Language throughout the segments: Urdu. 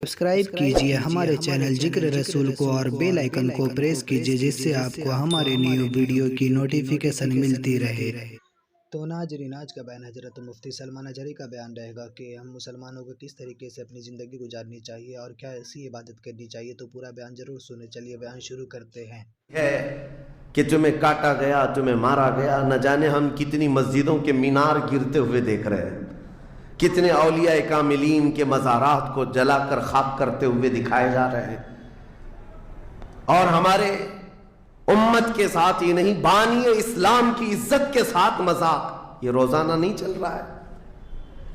سبسکرائب کیجئے ہمارے چینل ذکر رسول کو اور بیل آئیکن کو پریس کیجئے جس سے آپ کو ہمارے نیو ویڈیو کی نوٹیفیکیشن ملتی رہے۔ تو ناظرین، آج کا بیان حضرت مفتی سلمان اجہری کا بیان رہے گا کہ ہم مسلمانوں کو کس طریقے سے اپنی زندگی گزارنی چاہیے اور کیا ایسی عبادت کرنی چاہیے، تو پورا بیان ضرور سنیں۔ چلیے بیان شروع کرتے ہیں۔ کہ تمہیں کاٹا گیا، تمہیں مارا گیا، نہ جانے ہم کتنی مسجدوں کے مینار گرتے ہوئے دیکھ رہے ہیں، کتنے اولیاء کاملین کے مزارات کو جلا کر خاک کرتے ہوئے دکھائے جا رہے ہیں، اور ہمارے امت کے ساتھ یہ نہیں، بانی اسلام کی عزت کے ساتھ مذاق، یہ روزانہ نہیں چل رہا ہے۔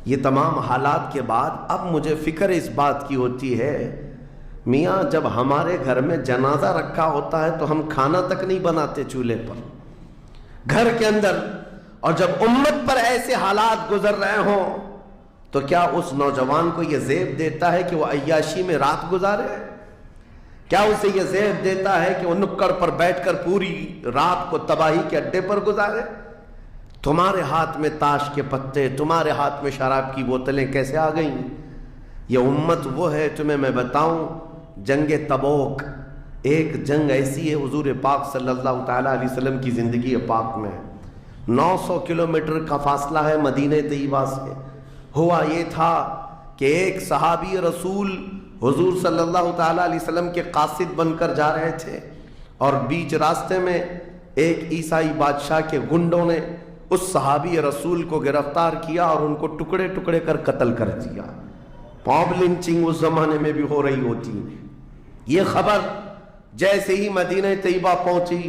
یہ تمام حالات کے بعد اب مجھے فکر اس بات کی ہوتی ہے، میاں جب ہمارے گھر میں جنازہ رکھا ہوتا ہے تو ہم کھانا تک نہیں بناتے چولہے پر، گھر کے اندر، اور جب امت پر ایسے حالات گزر رہے ہوں تو کیا اس نوجوان کو یہ زیب دیتا ہے کہ وہ عیاشی میں رات گزارے؟ کیا اسے یہ زیب دیتا ہے کہ وہ نکڑ پر بیٹھ کر پوری رات کو تباہی کے اڈے پر گزارے؟ تمہارے ہاتھ میں تاش کے پتے، تمہارے ہاتھ میں شراب کی بوتلیں کیسے آ گئیں؟ یہ امت وہ ہے، تمہیں میں بتاؤں، جنگ تبوک ایک جنگ ایسی ہے، حضور پاک صلی اللہ تعالیٰ علیہ وسلم کی زندگی پاک میں 900 کلومیٹر کا فاصلہ ہے مدینہ طیبہ سے۔ ہوا یہ تھا کہ ایک صحابی رسول حضور صلی اللہ تعالیٰ علیہ وسلم کے قاصد بن کر جا رہے تھے، اور بیچ راستے میں ایک عیسائی بادشاہ کے گنڈوں نے اس صحابی رسول کو گرفتار کیا اور ان کو ٹکڑے ٹکڑے کر قتل کر دیا۔ موب لنچنگ اس زمانے میں بھی ہو رہی ہوتی۔ یہ خبر جیسے ہی مدینہ طیبہ پہنچی،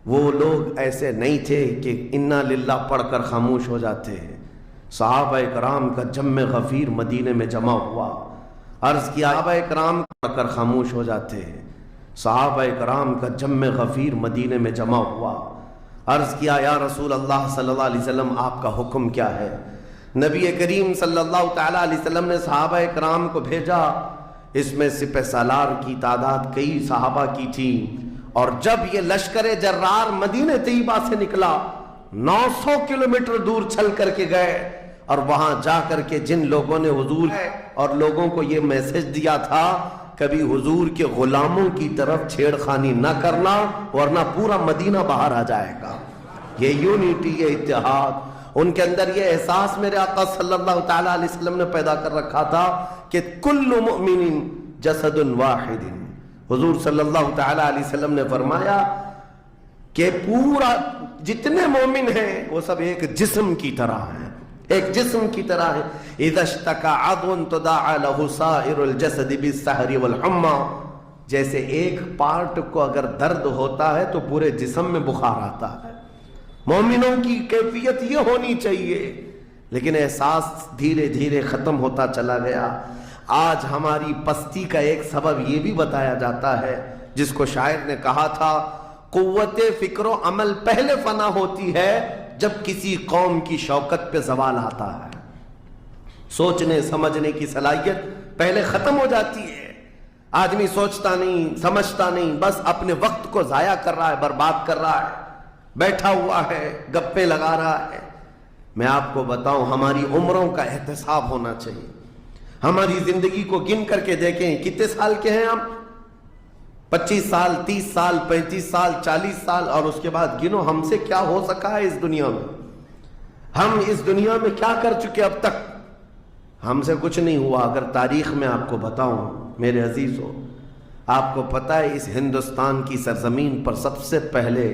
وہ لوگ ایسے نہیں تھے کہ انا للہ پڑھ کر خاموش ہو جاتے ہیں۔ صحابہ کرام کا جم غفیر مدینے میں جمع ہوا، عرض کیا صحابہ کرام پڑھ کر خاموش ہو جاتے ہیں۔ صحابہ کرام کا جم غفیر مدینے میں جمع ہوا، عرض کیا یا رسول اللہ صلی اللہ علیہ وسلم آپ کا حکم کیا ہے؟ نبی کریم صلی اللہ تعالیٰ علیہ وسلم نے صحابہ کرام کو بھیجا، اس میں سپہ سالار کی تعداد کئی صحابہ کی تھی، اور جب یہ لشکر جرار مدینہ طیبہ سے نکلا، 900 کلومیٹر دور چل کر کے گئے، اور وہاں جا کر کے جن لوگوں نے حضور اور لوگوں کو یہ میسج دیا تھا کبھی حضور کے غلاموں کی طرف چھیڑ خانی نہ کرنا ورنہ پورا مدینہ باہر آ جائے گا۔ یہ یونیٹی، یہ اتحاد، ان کے اندر یہ احساس میرے آقا صلی اللہ تعالیٰ علیہ وسلم نے پیدا کر رکھا تھا کہ کل مؤمن جسد واحد۔ حضور صلی اللہ تعالیٰ علیہ وسلم نے فرمایا کہ پورا جتنے مومن ہیں وہ سب ایک جسم کی طرح ہیں، ایک جسم کی طرح ہے۔ اذا اشتکا عضو تداعى له سائر الجسد بالسحر والحمى، جیسے ایک پارٹ کو اگر درد ہوتا ہے تو پورے جسم میں بخار آتا ہے۔ مومنوں کی کیفیت یہ ہونی چاہیے، لیکن احساس دھیرے دھیرے ختم ہوتا چلا گیا۔ آج ہماری پستی کا ایک سبب یہ بھی بتایا جاتا ہے، جس کو شاعر نے کہا تھا، قوت فکر و عمل پہلے فنا ہوتی ہے جب کسی قوم کی شوکت پہ زوال آتا ہے۔ سوچنے سمجھنے کی صلاحیت پہلے ختم ہو جاتی ہے، آدمی سوچتا نہیں، سمجھتا نہیں، بس اپنے وقت کو ضائع کر رہا ہے، برباد کر رہا ہے، بیٹھا ہوا ہے، گپیں لگا رہا ہے۔ میں آپ کو بتاؤں، ہماری عمروں کا احتساب ہونا چاہیے۔ ہماری زندگی کو گن کر کے دیکھیں، کتنے سال کے ہیں ہم؟ 25 سال، 30 سال، 35 سال، 40 سال، اور اس کے بعد گنو ہم سے کیا ہو سکا ہے اس دنیا میں؟ ہم اس دنیا میں کیا کر چکے اب تک؟ ہم سے کچھ نہیں ہوا۔ اگر تاریخ میں آپ کو بتاؤں میرے عزیزو، آپ کو پتہ ہے اس ہندوستان کی سرزمین پر سب سے پہلے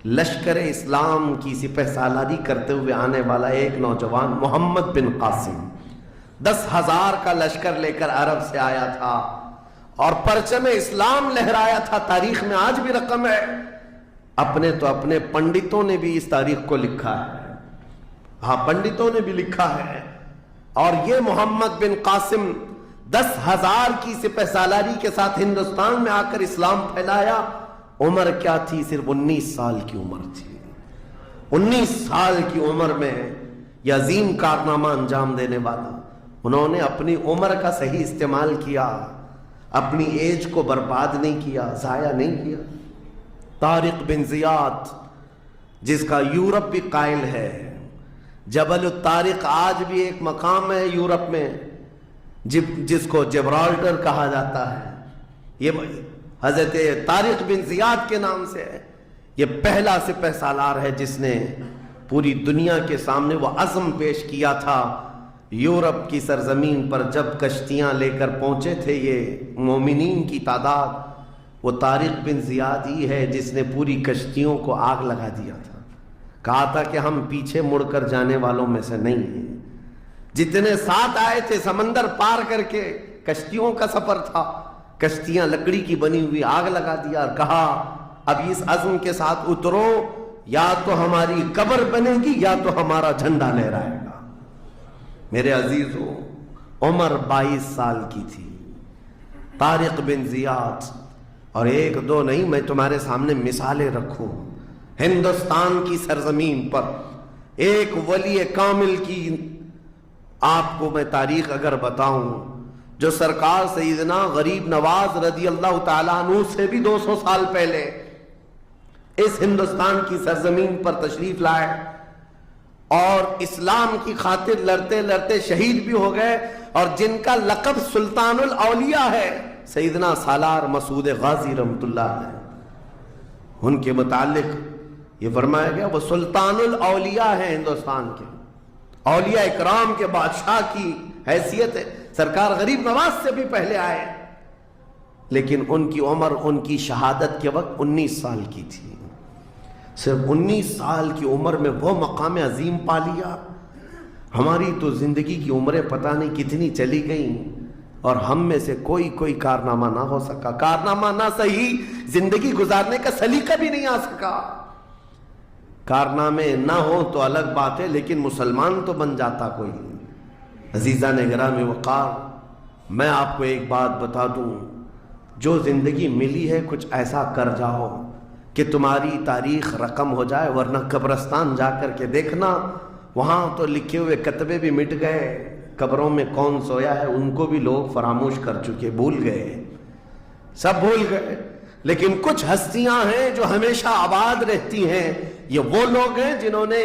لشکر اسلام کی سپہ سالاری کرتے ہوئے آنے والا ایک نوجوان محمد بن قاسم 10,000 کا لشکر لے کر عرب سے آیا تھا اور پرچم اسلام لہرایا تھا۔ تاریخ میں آج بھی رقم ہے، اپنے تو اپنے پنڈتوں نے بھی اس تاریخ کو لکھا ہے، ہاں پنڈتوں نے بھی لکھا ہے۔ اور یہ محمد بن قاسم 10,000 کی سپہ سالاری کے ساتھ ہندوستان میں آ کر اسلام پھیلایا۔ عمر کیا تھی؟ صرف 19 سال کی عمر تھی۔ 19 سال کی عمر میں یہ عظیم کارنامہ انجام دینے والا، انہوں نے اپنی عمر کا صحیح استعمال کیا، اپنی ایج کو برباد نہیں کیا، ضائع نہیں کیا۔ طارق بن زیاد، جس کا یورپ بھی قائل ہے، جبل الطارق آج بھی ایک مقام ہے یورپ میں، جس کو جبرالٹر کہا جاتا ہے، یہ حضرت طارق بن زیاد کے نام سے ہے۔ یہ پہلا سپہ سالار ہے جس نے پوری دنیا کے سامنے وہ عزم پیش کیا تھا۔ یورپ کی سرزمین پر جب کشتیاں لے کر پہنچے تھے یہ مومنین کی تعداد، وہ طارق بن زیاد ہی ہے جس نے پوری کشتیوں کو آگ لگا دیا تھا۔ کہا تھا کہ ہم پیچھے مڑ کر جانے والوں میں سے نہیں ہیں۔ جتنے ساتھ آئے تھے سمندر پار کر کے، کشتیوں کا سفر تھا، کشتیاں لکڑی کی بنی ہوئی، آگ لگا دیا اور کہا اب اس عزم کے ساتھ اترو، یا تو ہماری قبر بنے گی یا تو ہمارا جھنڈا لہرائے گا۔ میرے عزیزو، عمر 22 سال کی تھی، طارق بن زیاد، اور ایک دو نہیں، میں تمہارے سامنے مثالیں رکھوں۔ ہندوستان کی سرزمین پر ایک ولی کامل کی آپ کو میں تاریخ اگر بتاؤں، جو سرکار سیدنا غریب نواز رضی اللہ تعالیٰ عنہ سے بھی 200 سال پہلے اس ہندوستان کی سرزمین پر تشریف لائے اور اسلام کی خاطر لڑتے لڑتے شہید بھی ہو گئے، اور جن کا لقب سلطان الاولیاء ہے، سیدنا سالار مسعود غازی رحمۃ اللہ علیہ، ان کے متعلق یہ فرمایا گیا وہ سلطان الاولیاء ہے، ہندوستان کے اولیاء اکرام کے بادشاہ کی حیثیت ہے۔ سرکار غریب نواز سے بھی پہلے آئے، لیکن ان کی عمر ان کی شہادت کے وقت 19 سال کی تھی۔ صرف 19 سال کی عمر میں وہ مقام عظیم پا لیا۔ ہماری تو زندگی کی عمریں پتہ نہیں کتنی چلی گئیں، اور ہم میں سے کوئی کارنامہ نہ ہو سکا، کارنامہ نہ صحیح زندگی گزارنے کا سلیقہ بھی نہیں آ سکا۔ کارنامے نہ ہو تو الگ بات ہے، لیکن مسلمان تو بن جاتا کوئی۔ عزیزان گرامی وقار، میں آپ کو ایک بات بتا دوں، جو زندگی ملی ہے کچھ ایسا کر جاؤ کہ تمہاری تاریخ رقم ہو جائے، ورنہ قبرستان جا کر کے دیکھنا، وہاں تو لکھے ہوئے کتبے بھی مٹ گئے، قبروں میں کون سویا ہے ان کو بھی لوگ فراموش کر چکے، بھول گئے، سب بھول گئے۔ لیکن کچھ ہستیاں ہیں جو ہمیشہ آباد رہتی ہیں، یہ وہ لوگ ہیں جنہوں نے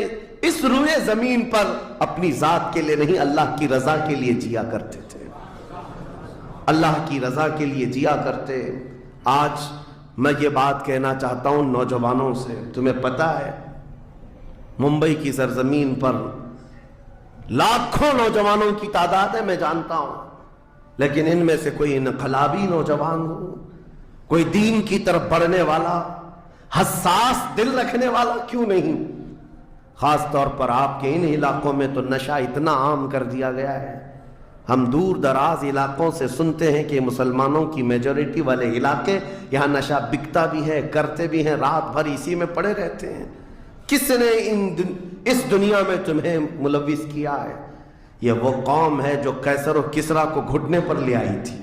اس روئے زمین پر اپنی ذات کے لیے نہیں، اللہ کی رضا کے لیے جیا کرتے تھے، اللہ کی رضا کے لیے جیا کرتے۔ آج میں یہ بات کہنا چاہتا ہوں نوجوانوں سے، تمہیں پتہ ہے ممبئی کی سرزمین پر لاکھوں نوجوانوں کی تعداد ہے، میں جانتا ہوں، لیکن ان میں سے کوئی انقلابی نوجوان ہو، کوئی دین کی طرف بڑھنے والا، حساس دل رکھنے والا کیوں نہیں؟ خاص طور پر آپ کے ان علاقوں میں تو نشہ اتنا عام کر دیا گیا ہے، ہم دور دراز علاقوں سے سنتے ہیں کہ مسلمانوں کی میجورٹی والے علاقے، یہاں نشہ بکتا بھی ہے، کرتے بھی ہیں، رات بھر اسی میں پڑے رہتے ہیں۔ کس نے اس دنیا میں تمہیں ملوث کیا ہے؟ یہ وہ قوم ہے جو قیصر و کسریٰ کو گھٹنے پر لے آئی تھی،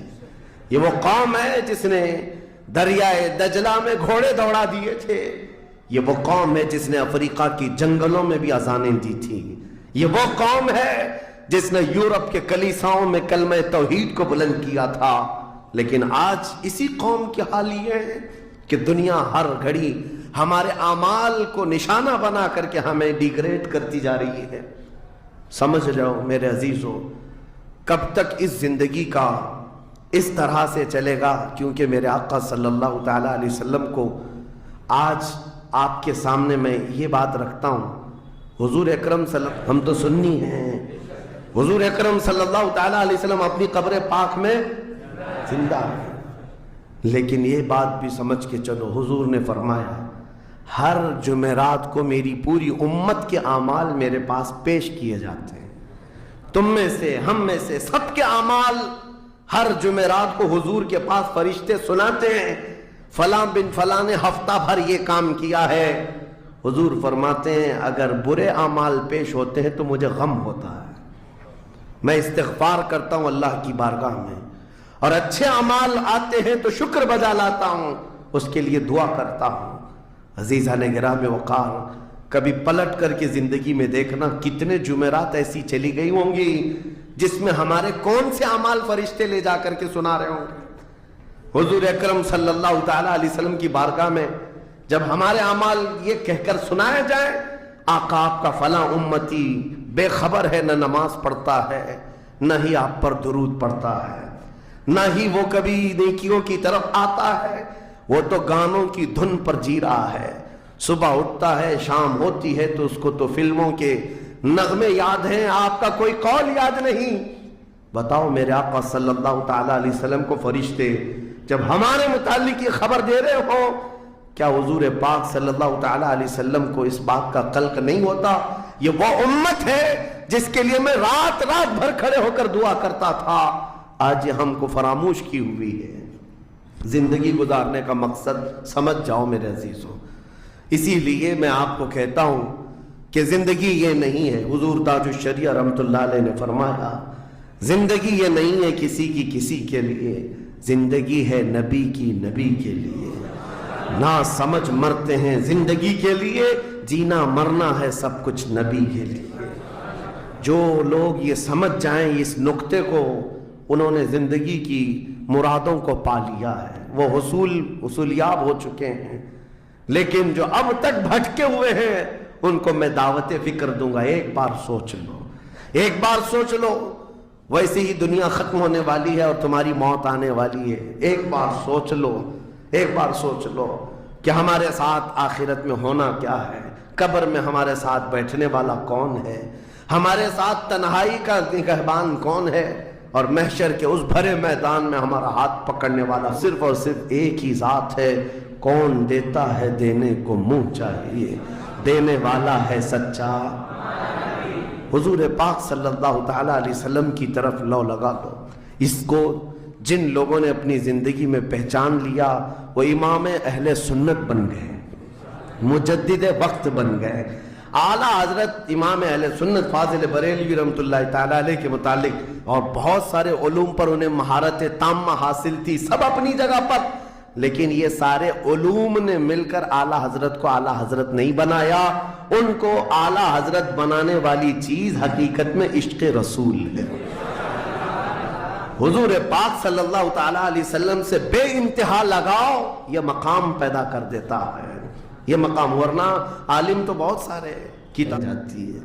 یہ وہ قوم ہے جس نے دریائے دجلہ میں گھوڑے دوڑا دیے تھے، یہ وہ قوم ہے جس نے افریقہ کی جنگلوں میں بھی اذانیں دی تھی، یہ وہ قوم ہے جس نے یورپ کے کلیساؤں میں کلمہ توحید کو بلند کیا تھا۔ لیکن آج اسی قوم کی حال یہ ہے کہ دنیا ہر گھڑی ہمارے اعمال کو نشانہ بنا کر کے ہمیں ڈیگریڈ کرتی جا رہی ہے۔ سمجھ جاؤ میرے عزیزو، کب تک اس زندگی کا اس طرح سے چلے گا؟ کیونکہ میرے آقا صلی اللہ تعالیٰ علیہ وسلم کو آج آپ کے سامنے میں یہ بات رکھتا ہوں، حضور اکرم صلی اللہ، ہم تو سنی ہیں، حضور اکرم صلی اللہ تعالیٰ علیہ وسلم اپنی قبر پاک میں زندہ ہے، لیکن یہ بات بھی سمجھ کے چلو، حضور نے فرمایا ہر جمعرات کو میری پوری امت کے اعمال میرے پاس پیش کیے جاتے ہیں، تم میں سے، ہم میں سے، سب کے اعمال ہر جمعرات کو حضور کے پاس فرشتے سناتے ہیں، فلاں بن فلاں نے ہفتہ بھر یہ کام کیا ہے۔ حضور فرماتے ہیں اگر برے اعمال پیش ہوتے ہیں تو مجھے غم ہوتا ہے، میں استغفار کرتا ہوں اللہ کی بارگاہ میں، اور اچھے اعمال آتے ہیں تو شکر بجا لاتا ہوں، اس کے لیے دعا کرتا ہوں۔ عزیزان گرامی وقار، کبھی پلٹ کر کے زندگی میں دیکھنا کتنے جمعرات ایسی چلی گئی ہوں گی جس میں ہمارے کون سے اعمال فرشتے لے جا کر کے سنا رہے ہوں گے۔ حضور اکرم صلی اللہ تعالیٰ علیہ وسلم کی بارگاہ میں جب ہمارے اعمال یہ کہہ کر سنایا جائے، آقا آپ کا فلاں امتی بے خبر ہے، نہ نماز پڑھتا ہے، نہ ہی آپ پر درود پڑتا ہے، نہ ہی وہ کبھی نیکیوں کی طرف آتا ہے، وہ تو گانوں کی دھن پر جی رہا ہے۔ صبح اٹھتا ہے، شام ہوتی ہے تو اس کو تو فلموں کے نغمے یاد ہیں، آپ کا کوئی قول یاد نہیں۔ بتاؤ میرے آقا صلی اللہ تعالی علیہ وسلم کو فرشتے جب ہمارے متعلق یہ خبر دے رہے ہو، کیا حضور پاک صلی اللہ تعالی علیہ وسلم کو اس بات کا قلق نہیں ہوتا؟ یہ وہ امت ہے جس کے لیے میں رات رات بھر کھڑے ہو کر دعا کرتا تھا، آج یہ ہم کو فراموش کی ہوئی ہے۔ زندگی گزارنے کا مقصد سمجھ جاؤ میرے عزیزوں۔ اسی لیے میں آپ کو کہتا ہوں کہ زندگی یہ نہیں ہے، حضور تاج الشریعہ رحمۃ اللہ علیہ نے فرمایا زندگی یہ نہیں ہے کسی کے لیے، زندگی ہے نبی کے لیے۔ نہ سمجھ مرتے ہیں زندگی کے لیے، جینا مرنا ہے سب کچھ نبی کے لیے۔ جو لوگ یہ سمجھ جائیں اس نقطے کو، انہوں نے زندگی کی مرادوں کو پا لیا ہے، وہ حصولیاب ہو چکے ہیں۔ لیکن جو اب تک بھٹکے ہوئے ہیں ان کو میں دعوت فکر دوں گا، ایک بار سوچ لو، ویسے ہی دنیا ختم ہونے والی ہے اور تمہاری موت آنے والی ہے۔ ایک بار سوچ لو کہ ہمارے ساتھ آخرت میں ہونا کیا ہے، قبر میں ہمارے ساتھ بیٹھنے والا کون ہے، ہمارے ساتھ تنہائی کا نگہبان کون ہے، اور محشر کے اس بھرے میدان میں ہمارا ہاتھ پکڑنے والا صرف اور صرف ایک ہی ذات ہے۔ کون دیتا ہے دینے کو منہ چاہیے، دینے والا ہے سچا۔ حضور پاک صلی اللہ تعالی علیہ وسلم کی طرف لو لگا دو۔ اس کو جن لوگوں نے اپنی زندگی میں پہچان لیا وہ امام اہل سنت بن گئے، مجدد وقت بن گئے۔ اعلیٰ حضرت امام اہل سنت فاضل بریلوی رحمۃ اللہ تعالی علیہ کے متعلق اور بہت سارے علوم پر انہیں مہارت تامہ حاصل تھی، سب اپنی جگہ پر، لیکن یہ سارے علوم نے مل کر اعلیٰ حضرت کو اعلیٰ حضرت نہیں بنایا۔ ان کو اعلیٰ حضرت بنانے والی چیز حقیقت میں عشق رسول ہے۔ حضور پاک صلی اللہ تعالی علیہ وسلم سے بے انتہا لگاؤ، یہ مقام پیدا کر دیتا ہے، یہ مقام۔ ورنہ عالم تو بہت سارے کتاب جاتی ہے،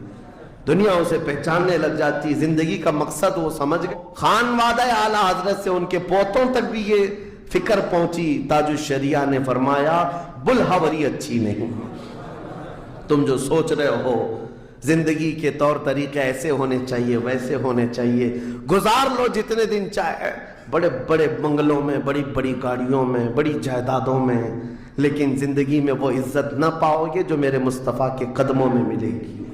دنیا اسے پہچاننے لگ جاتی، زندگی کا مقصد وہ سمجھ گئے۔ خان وعدہ اعلیٰ حضرت سے ان کے پوتوں تک بھی یہ فکر پہنچی۔ تاج الشریعہ نے فرمایا بلہوری اچھی نہیں، تم جو سوچ رہے ہو زندگی کے طور طریقے ایسے ہونے چاہیے ویسے ہونے چاہیے، گزار لو جتنے دن چاہے، بڑے بڑے بنگلوں میں، بڑی بڑی گاڑیوں میں، بڑی جائیدادوں میں، لیکن زندگی میں وہ عزت نہ پاؤ گے جو میرے مصطفیٰ کے قدموں میں ملے گی،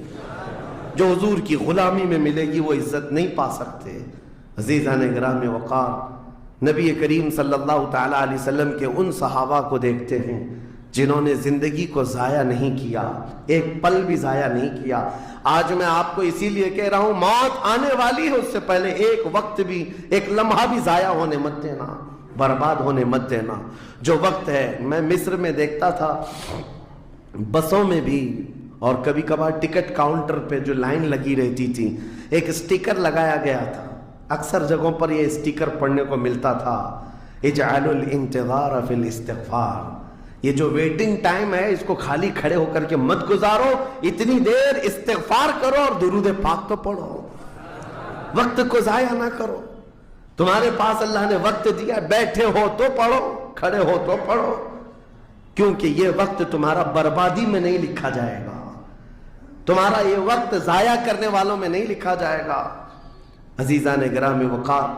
جو حضور کی غلامی میں ملے گی وہ عزت نہیں پا سکتے۔ عزیزان گرامی وقار، نبی کریم صلی اللہ تعالی علیہ وسلم کے ان صحابہ کو دیکھتے ہیں جنہوں نے زندگی کو ضائع نہیں کیا، ایک پل بھی ضائع نہیں کیا۔ آج میں آپ کو اسی لیے کہہ رہا ہوں موت آنے والی ہے، اس سے پہلے ایک وقت بھی، ایک لمحہ بھی ضائع ہونے مت دینا، برباد ہونے مت دینا۔ جو وقت ہے، میں مصر میں دیکھتا تھا بسوں میں بھی، اور کبھی کبھار ٹکٹ کاؤنٹر پہ جو لائن لگی رہتی تھی ایک اسٹیکر لگایا گیا تھا، اکثر جگہوں پر یہ اسٹیکر پڑھنے کو ملتا تھا، اجعلوا الانتظار فی الاستغفار، یہ جو ویٹنگ ٹائم ہے اس کو خالی کھڑے ہو کر کے مت گزارو، اتنی دیر استغفار کرو اور درود پاک تو پڑھو، وقت کو ضائع نہ کرو۔ تمہارے پاس اللہ نے وقت دیا، بیٹھے ہو تو پڑھو، کھڑے ہو تو پڑھو، کیونکہ یہ وقت تمہارا بربادی میں نہیں لکھا جائے گا، تمہارا یہ وقت ضائع کرنے والوں میں نہیں لکھا جائے گا۔ عزیزان گرامی وقار،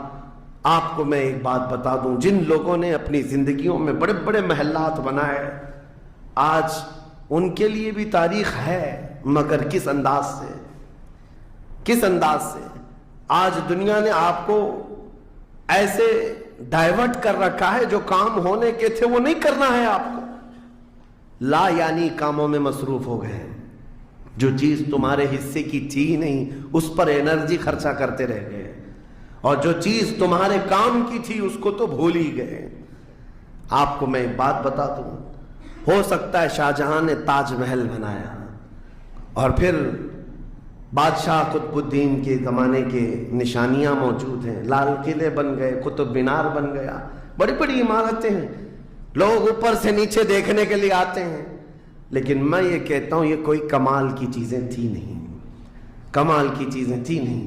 آپ کو میں ایک بات بتا دوں، جن لوگوں نے اپنی زندگیوں میں بڑے بڑے محلات بنائے، آج ان کے لیے بھی تاریخ ہے، مگر کس انداز سے آج دنیا نے آپ کو ایسے ڈائیورٹ کر رکھا ہے، جو کام ہونے کے تھے وہ نہیں کرنا ہے آپ کو، لا یعنی کاموں میں مصروف ہو گئے، جو چیز تمہارے حصے کی تھی نہیں اس پر انرجی خرچہ کرتے رہ گئے، اور جو چیز تمہارے کام کی تھی اس کو تو بھول ہی گئے۔ آپ کو میں ایک بات بتا دوں، ہو سکتا ہے شاہ جہاں نے تاج محل بنایا اور پھر بادشاہ قطب الدین کے زمانے کے نشانیاں موجود ہیں، لال قلعے بن گئے، قطب مینار بن گیا، بڑی بڑی عمارتیں ہیں، لوگ اوپر سے نیچے دیکھنے کے لیے آتے ہیں، لیکن میں یہ کہتا ہوں یہ کوئی کمال کی چیزیں تھی نہیں، کمال کی چیزیں تھی نہیں۔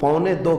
2.25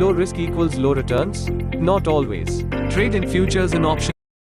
Low risk equals low returns? Not always. Trade in futures and options.